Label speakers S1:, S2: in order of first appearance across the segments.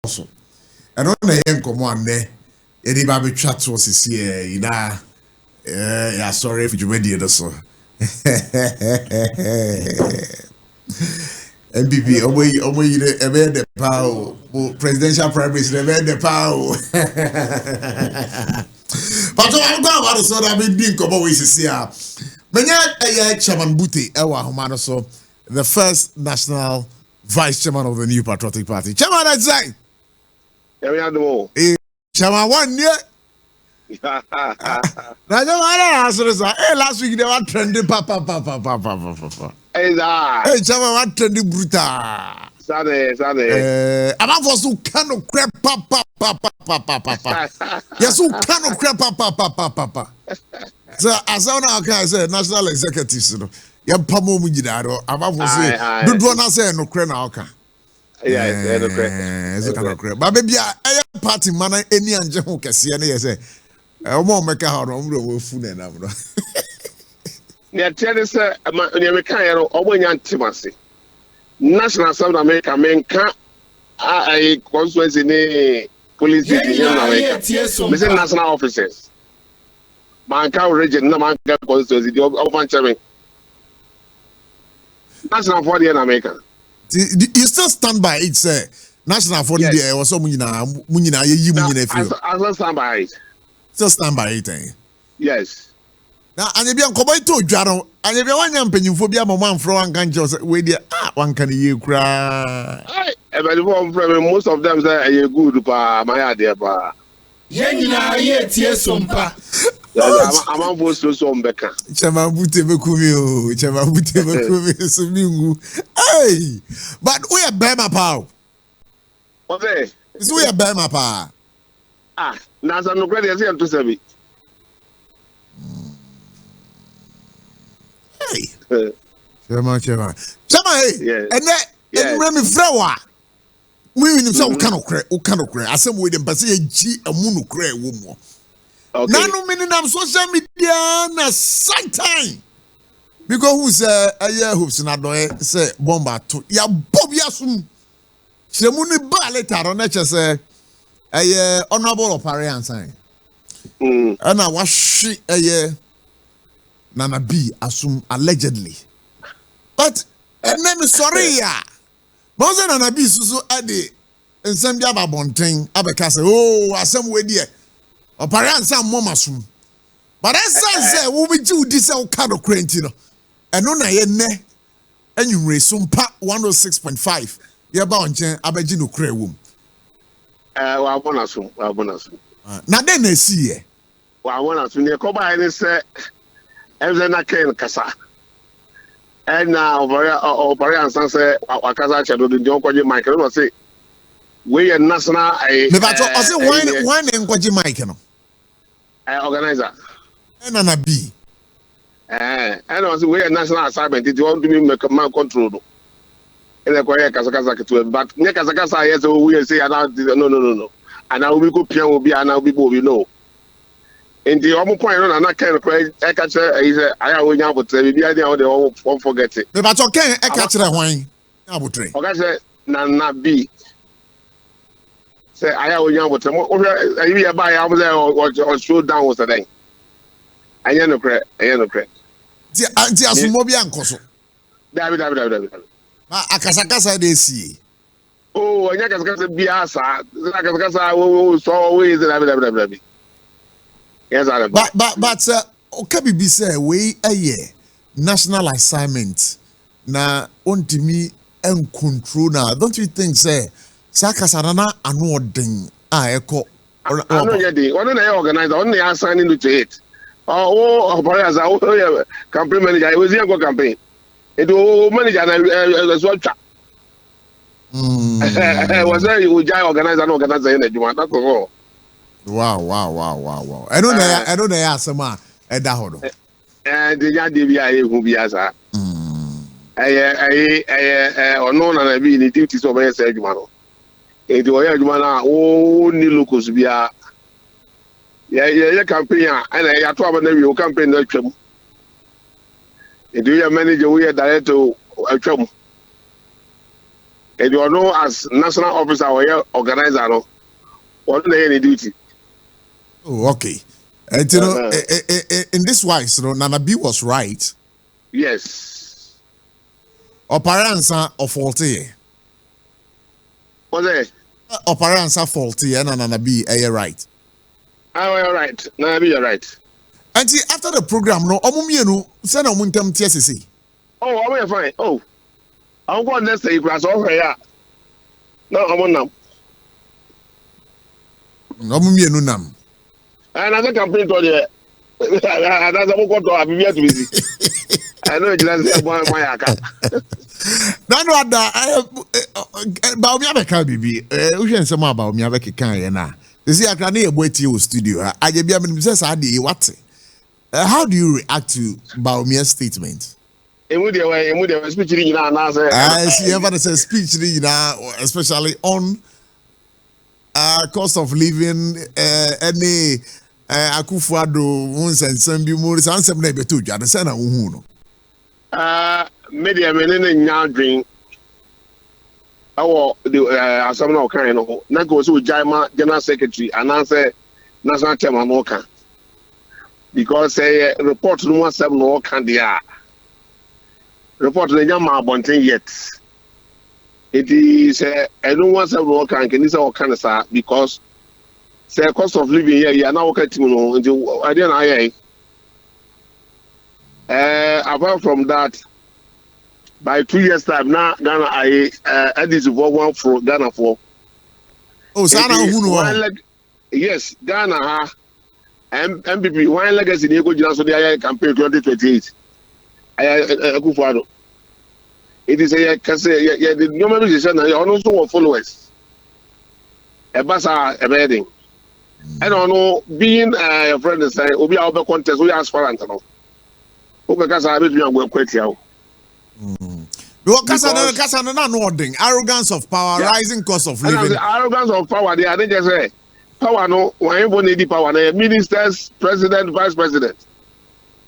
S1: so. And on the end, come on there. Any baby chat was here, you know. Yeah, sorry if you ready or so. MPP, away, the power. Presidential primaries, the power. But I'm going to so that we didn't come away to see her. Menya Chairman Butey, Ewa Humano, so the first national vice chairman of the New Patriotic Party. Chairman, that's right. Chairman, 1 year. Now, last week they were trending, papa. Hey, Chairman, what trending brutal. Saturday. I'm for so kind of crap, papa. Yes, who kind of crap, papa. So, as I say, national executives, you know, you're Pamo Mujidado. I'm for say, do one say no crap now. Yeah, it's a crap. But maybe a party man, any angel who can see any say, I won't make a hard on the food and I'm not.
S2: Yeah, tell us, American or when you're intimacy. National South America, men can't. I constituency in a police division in America. Missing national officers. Manka region, no Manka constituency, the open chairman. National for the American.
S1: You still stand by it, sir. National for the or so Munina, you
S2: I stand by it.
S1: Still stand by it, eh?
S2: Yes.
S1: Now, and if you are to Jaro, and if you want to phobia, one from one can just wait there, one can you cry.
S2: Most of them say, you're good, my idea.
S3: SOMPA.
S2: I'm supposed to SOMPA.
S1: Chamabute Hey, but we are Bama Pow.
S2: What is
S1: we are Bama Pa?
S2: Nasa no credit to say.
S1: Hey, Chama, hey, and that, and Remy Flower. We in some kind of crack, I said, with them, but say G a moon cray woman. Nano meaning I'm social media, na side time. Because who's a year who's not doing, say, bomba to ya Bob Yasum. She mooney ballet on nature, say, a year honorable Opare Ansah. And I was she a year. Nana B assume allegedly. But and then sorry ya. But Nana B so ade nsem bia babonten abeka say oh asem we die. Opare Ansah mom asum. But say we be ju di say o ka do kwenti no. Eno na ye ne anwumre SOMPA 106.5. Ye ba onchen abeji no kra wom.
S2: Wa bonasum.
S1: Na den na si ye.
S2: Wa bonasum ne ko ba ni say Evzena Ken Kasa. And now, Opare Ansah say, Wakasa Chado, the Jonko Michael, or say, we are national. I say, one and Kwaji Michael. Organizer.
S1: And Nana B.
S2: And I say, we are national assignment. It want to be make a man control. And the Korea Kasakasa to it. But Nekasakasa, yes, we say, no. And I will be good, will be, and I will be, you know. In the other point, I'm not kind of crazy. I catch it. I will now put the idea they won't forget it.
S1: But okay, I catch that wine. I would drink.
S2: Okay, say, Nana B. Say, I will now put them. I buy out there or show down was the thing. I am no credit.
S1: The Asumobian Coso.
S2: David.
S1: Akasakasa, they see.
S2: Oh, and Yakasa Biasa. Akasakasa, so always David. Yes,
S1: but okay, be say we a year national assignment na ontimi and control now. Don't you think say Sakasarana anoding eko?
S2: I know you did. One organizer only assigning to it. Opare as a campaign manager. I was here go campaign. It was manager as well. Was there you organize and organizer in the Juma? That's all.
S1: Wow. I don't know some Edahodo.
S2: And the Yadi who be as a or known and I be in the duties of a segment. It was only locals be a campaign and I told them campaign. It will manage a weird director. and you know as national officer or organizer no or any duty.
S1: Oh, okay. And you know, in this wise, Nana B was right.
S2: Yes.
S1: Opare Ansah or faulty.
S2: What's that?
S1: Opare Ansah faulty and Nana B right.
S2: Oh, you're right. Nana B, you're right.
S1: And see, after the program, no, Omumienu send Omuntem TSC.
S2: Oh, I'm fine. Oh, I'm going next day. Grass over here. No, I'm on now.
S1: Omumienu nam.
S2: And I think I'm pretty told you. That's a good to have you to visit. I know you just say, my account.
S1: No, about me, I can't be. We can say more about me. I can't now. You see, I can't wait to your studio. I just be able to say, what? How do you react to Baumia's statement?
S2: Speech
S1: I see everybody says speech, especially on cost of living, any Akufuado, once and some be more than some neighbor to you. Understand?
S2: Media men now drink. The some no kind of that goes with Jama General Secretary and answer National Chairman Moka. Because a report no one seven no can dia. Report the Yama Bonten yet. It is a no one seven no can this all kind of because say cost of living here you are now working until I didn't apart from that, by 2 years time now Ghana I this one for Ghana for.
S1: Oh, Sana
S2: yes, Ghana MPP one legacy they go just so they campaign 2028. Akufuado. It is a the normal decision and also followers. A basa a wedding. I don't know being a friend and say obi our contest we aspirant no. Because I bet you are going quite here.
S1: Because arrogance of power, rising cost of living.
S2: Arrogance of power, they are just say power no one need power. Ministers, president, vice president.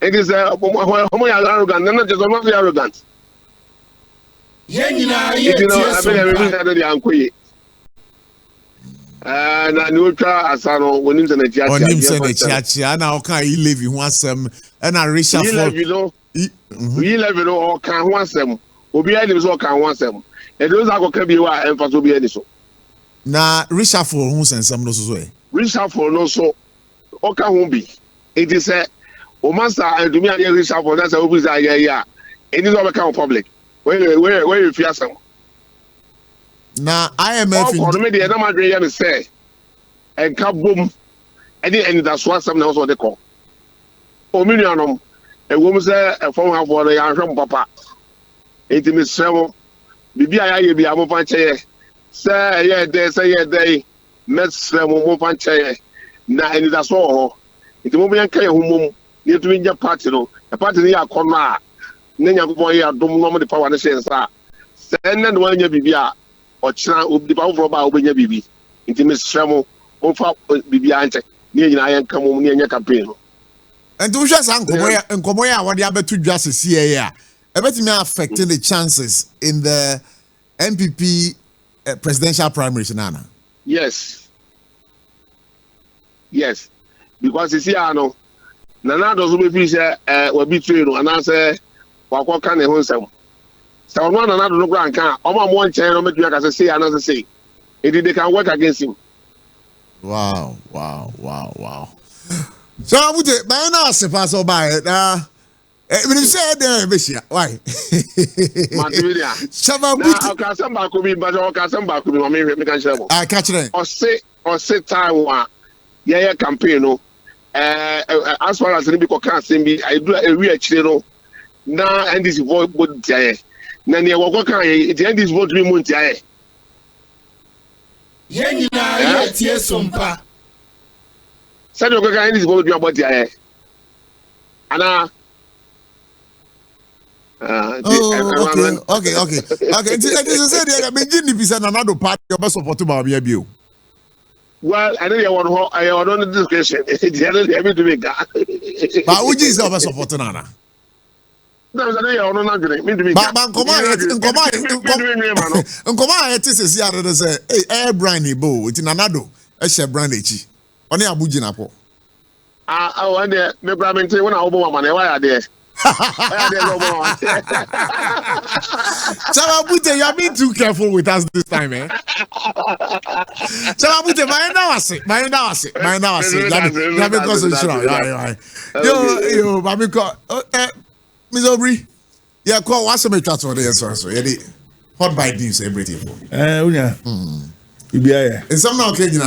S2: It is arrogant, not just not arrogant. And I know Asano when him send
S1: on him send a church, and now can he live in one sem and I reach out for
S2: we live in all can one sem. Obi any so can one sem. And those are going to be what emphasis will be any so.
S1: Na reshuffle who send some no so.
S2: Reshuffle no so. Okay, won't be. It is a master and to me I reshuffle. That's a obvious yeah. It is all account public. Where you fear some.
S1: Na IMF
S2: for the media na madre ya me say and ka bom and that's what some now so they call o mi nuanom e wo mu say e fon ha for ya hwem papa enti me srewo bibia ya ye bia mo fan che say ye dey met srewo mo fan che na and that's all enti mo bien kan ye humom ye to nya party no e party ni ya kono a na nya go ye adom no mo de power na she nsa say na no anya bibia Ochina the power for about Obenya Bibi. Intimate Shramo, Ofa Bibi Ante, near Yan Kamu near campaign.
S1: And to just and Komoya, what the other two justices here, I bet me affecting the chances in the MPP presidential primaries, Nana.
S2: Yes. Because you see, I know Nana doesn't be will be trained and answer what can they hold. So one another no grand can. One chair make you can say another say. They can work against him.
S1: Wow. So I would by now se pass by when you say there why? Shama Butey.
S2: Okay, some back could be but okay, some back could be me can share.
S1: I catch it.
S2: Or say time one. Yeah campaign no. As far as the people can say me I do a real channel. Now and this vote would say Nani wako kan it end this vote we month ya e
S3: yen nyina ye tie SOMPA
S2: say wako kan this vote we about ya e ana
S1: okay this is say me gini bisa na do party your support ba bia bio.
S2: Well, I know you want I want on discussion. It's every to make that.
S1: But who is our support nana?
S2: That was a day on another day.
S1: But Nkoma it is here that say air brand bo it in anado e she brand echi. Oni abuji na po.
S2: I want the brand when I obo man why are there?
S1: Chama Butey, you are being too careful with us this time, eh? Chama Butey, mind now, because it's sure. Yo, Miss Aubrey, yeah, call what's the matter for the so yeah, hot by news everything.
S3: Unya.
S1: In some occasion,